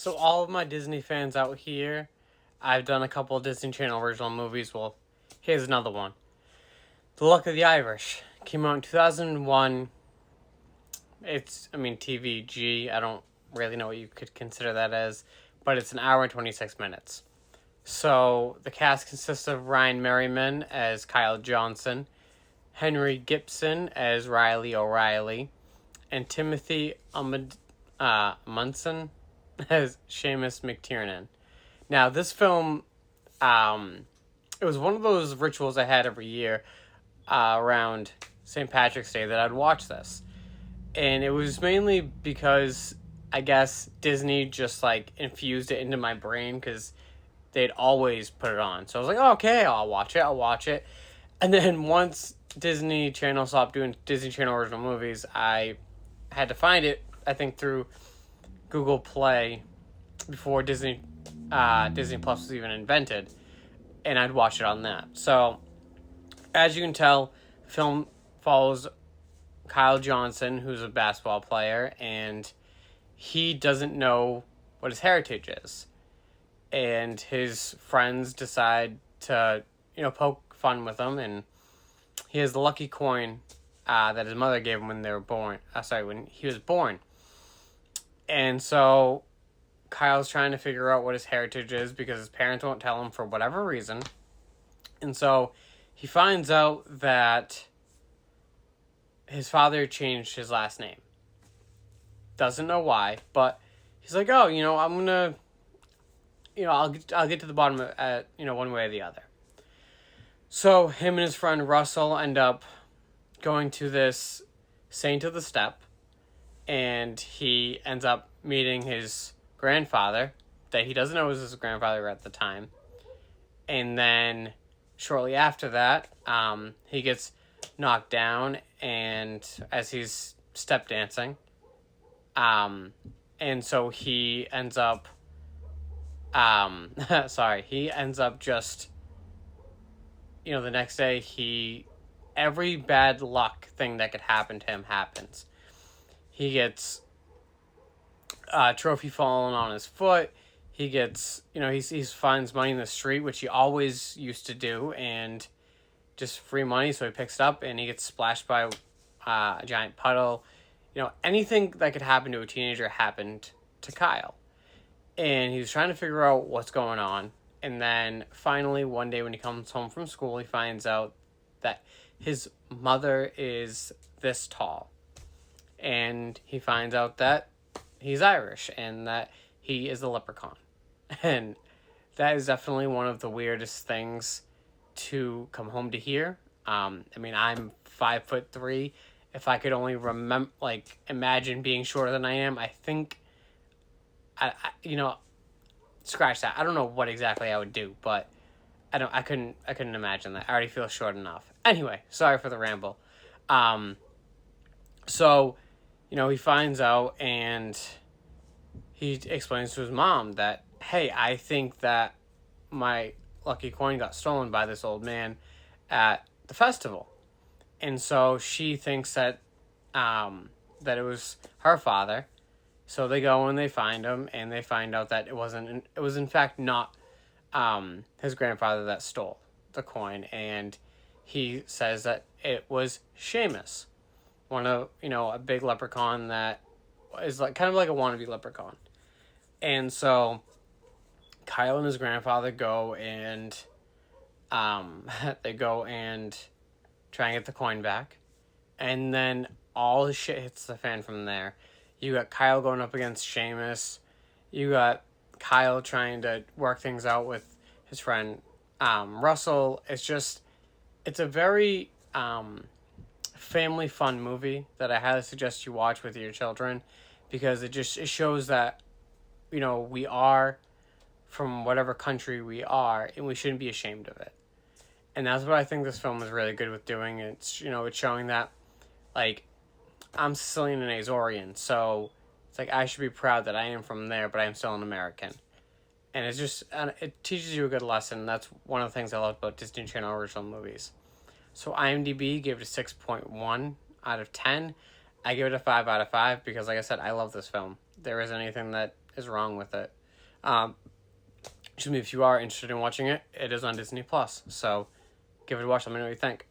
So all of my Disney fans out here, I've done a couple of Disney Channel original movies. Well, here's another one. The Luck of the Irish came out in 2001. TVG. I don't really know what you could consider that as, but it's an hour and 26 minutes. So the cast consists of Ryan Merriman as Kyle Johnson, Henry Gibson as Riley O'Reilly, and Timothy Munson as Seamus McTiernan. Now, this film, it was one of those rituals I had every year around St. Patrick's Day that I'd watch this. And it was mainly because I guess Disney just like infused it into my brain because they'd always put it on. So I was like, oh, okay, I'll watch it. And then once Disney Channel stopped doing Disney Channel original movies, I had to find it, I think, through Google Play before Disney Plus was even invented, and I'd watch it on that. So, as you can tell, the film follows Kyle Johnson, who's a basketball player, and he doesn't know what his heritage is. And his friends decide to, poke fun with him, and he has the lucky coin that his mother gave him when they were born. When he was born. And so Kyle's trying to figure out what his heritage is because his parents won't tell him for whatever reason. And so he finds out that his father changed his last name. Doesn't know why, but he's like, oh, I'm going to, I'll get to the bottom of it, one way or the other. So him and his friend Russell end up going to this Saint of the Step, and he ends up meeting his grandfather that he doesn't know was his grandfather at the time. And then shortly after that, he gets knocked down and as he's step dancing. And so he ends up he ends up just, the next day every bad luck thing that could happen to him happens. He gets a trophy falling on his foot. He gets, he finds money in the street, which he always used to do, and just free money, so he picks it up, and he gets splashed by a giant puddle. Anything that could happen to a teenager happened to Kyle. And he was trying to figure out what's going on. And then finally, one day when he comes home from school, he finds out that his mother is this tall. And he finds out that he's Irish and that he is a leprechaun. And that is definitely one of the weirdest things to come home to hear. I'm 5'3". If I could only imagine being shorter than I am, I think, scratch that. I don't know what exactly I would do, but I couldn't imagine that. I already feel short enough. Anyway, sorry for the ramble. So, he finds out and he explains to his mom that, hey, I think that my lucky coin got stolen by this old man at the festival. And so she thinks that that it was her father. So they go and they find him, and they find out that it was in fact not his grandfather that stole the coin, and he says that it was Seamus, one of, a big leprechaun that is kind of like a wannabe leprechaun. And so Kyle and his grandfather go and they go and try and get the coin back, and then all the shit hits the fan from there. You got Kyle going up against Seamus. You got Kyle trying to work things out with his friend Russell. It's a very family fun movie that I highly suggest you watch with your children, because it shows that, we are from whatever country we are, and we shouldn't be ashamed of it. And that's what I think this film is really good with doing. It's, it's showing that, I'm Sicilian and Azorian, so it's I should be proud that I am from there, but I am still an American. And it teaches you a good lesson. That's one of the things I love about Disney Channel original movies. So IMDb gave it a 6.1 out of 10. I give it a 5 out of 5 because, like I said, I love this film. there isn't anything that is wrong with it. Excuse me, if you are interested in watching it, it is on Disney Plus. So give it a watch. Let me know what you think.